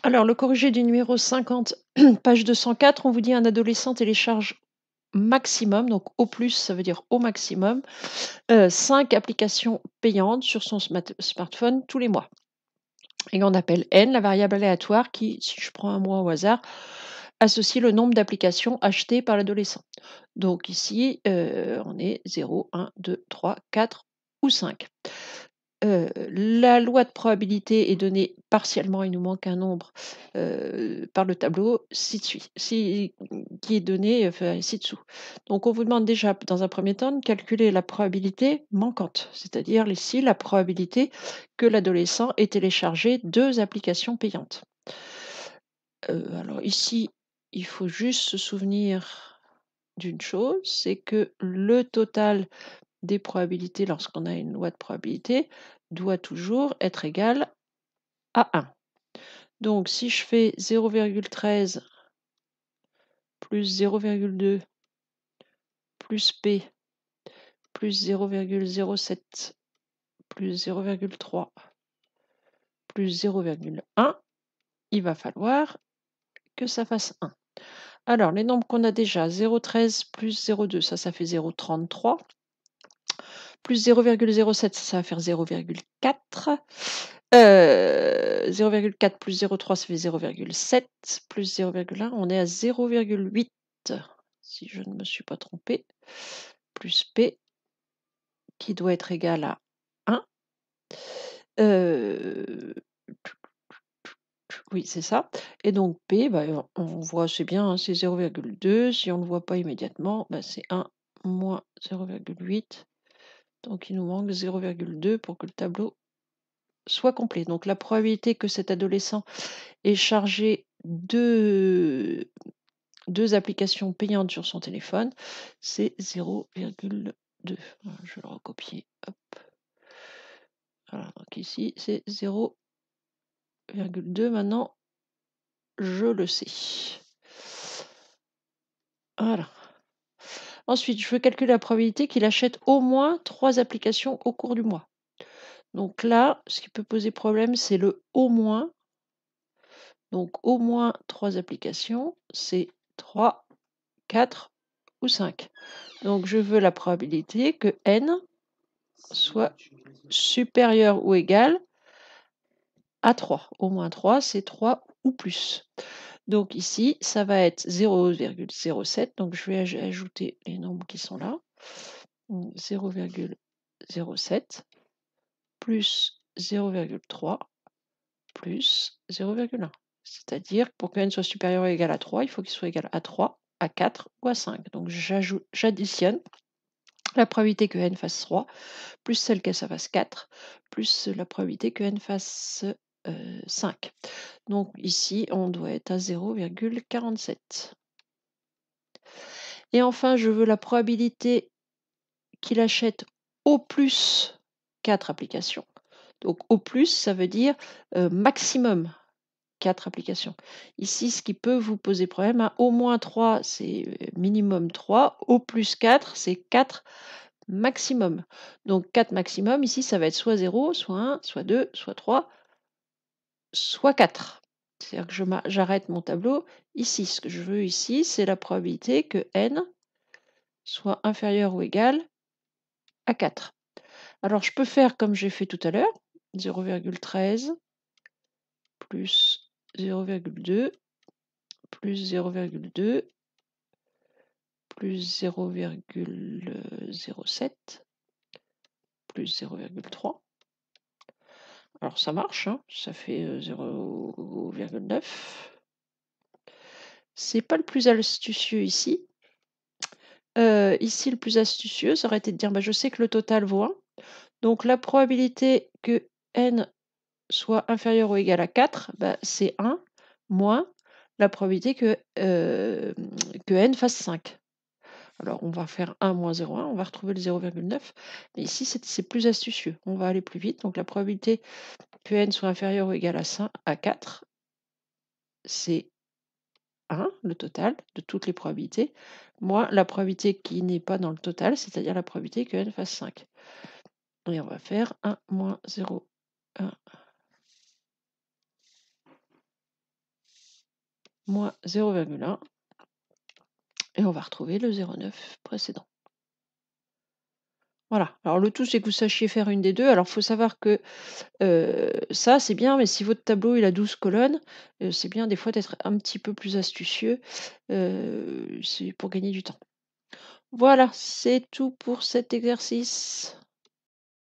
Alors, le corrigé du numéro 50, page 204, on vous dit un adolescent télécharge maximum, donc au plus, ça veut dire au maximum, 5 applications payantes sur son smartphone tous les mois. Et on appelle n la variable aléatoire qui, si je prends un mois au hasard, associe le nombre d'applications achetées par l'adolescent. Donc ici, on est 0, 1, 2, 3, 4 ou 5. La loi de probabilité est donnée partiellement, il nous manque un nombre, par le tableau qui est donné, ci-dessous. Donc on vous demande déjà, dans un premier temps, de calculer la probabilité manquante, c'est-à-dire ici la probabilité que l'adolescent ait téléchargé 2 applications payantes. Alors ici, il faut juste se souvenir d'une chose, c'est que le total des probabilités lorsqu'on a une loi de probabilité doit toujours être égal à 1. Donc si je fais 0,13 plus 0,2 plus P plus 0,07 plus 0,3 plus 0,1, il va falloir que ça fasse 1. Alors les nombres qu'on a déjà, 0,13 plus 0,2, ça fait 0,33. Plus 0,07, ça va faire 0,4. 0,4 plus 0,3, ça fait 0,7. Plus 0,1, on est à 0,8. Si je ne me suis pas trompée. Plus P, qui doit être égal à 1. Oui, c'est ça. Et donc P, on voit, c'est bien, hein, c'est 0,2. Si on ne le voit pas immédiatement, c'est 1 moins 0,8. Donc il nous manque 0,2 pour que le tableau soit complet. Donc la probabilité que cet adolescent ait chargé deux applications payantes sur son téléphone, c'est 0,2. Je vais le recopier. Hop. Voilà, donc ici, c'est 0,2. Maintenant, je le sais. Voilà. Ensuite, je veux calculer la probabilité qu'il achète au moins 3 applications au cours du mois. Donc là, ce qui peut poser problème, c'est le au moins. Donc au moins 3 applications, c'est 3, 4 ou 5. Donc je veux la probabilité que n soit supérieur ou égal à 3. Au moins 3, c'est 3 ou plus. Donc ici, ça va être 0,07. Donc je vais ajouter les nombres qui sont là. 0,07 plus 0,3 plus 0,1. C'est-à-dire, pour que n soit supérieur ou égal à 3, il faut qu'il soit égal à 3, à 4 ou à 5. Donc j'additionne la probabilité que n fasse 3, plus celle que ça fasse 4, plus la probabilité que n fasse 5. Donc ici, on doit être à 0,47. Et enfin, je veux la probabilité qu'il achète au plus 4 applications. Donc au plus, ça veut dire maximum 4 applications. Ici, ce qui peut vous poser problème, hein, au moins 3, c'est minimum 3. Au plus 4, c'est 4 maximum. Donc 4 maximum, ici, ça va être soit 0, soit 1, soit 2, soit 3, soit 4. C'est-à-dire que j'arrête mon tableau ici. Ce que je veux ici, c'est la probabilité que n soit inférieur ou égal à 4. Alors, je peux faire comme j'ai fait tout à l'heure, 0,13 plus 0,2 plus 0,2 plus 0,07 plus 0,3. Alors ça marche, hein, ça fait 0,9. C'est pas le plus astucieux ici. Ici, le plus astucieux, ça aurait été de dire, je sais que le total vaut 1. Donc la probabilité que n soit inférieur ou égal à 4, c'est 1 moins la probabilité que n fasse 5. Alors on va faire 1 moins 0,1, on va retrouver le 0,9. Mais ici, c'est plus astucieux. On va aller plus vite. Donc la probabilité que n soit inférieur ou égal à 4, c'est 1, le total de toutes les probabilités, moins la probabilité qui n'est pas dans le total, c'est-à-dire la probabilité que n fasse 5. Et on va faire 1 moins 0,1 moins 0,1 et on va retrouver le 0,9 précédent. Voilà. Alors le tout, c'est que vous sachiez faire une des 2. Alors il faut savoir que, ça, c'est bien, mais si votre tableau, il a 12 colonnes, c'est bien des fois d'être un petit peu plus astucieux, c'est pour gagner du temps. Voilà, c'est tout pour cet exercice.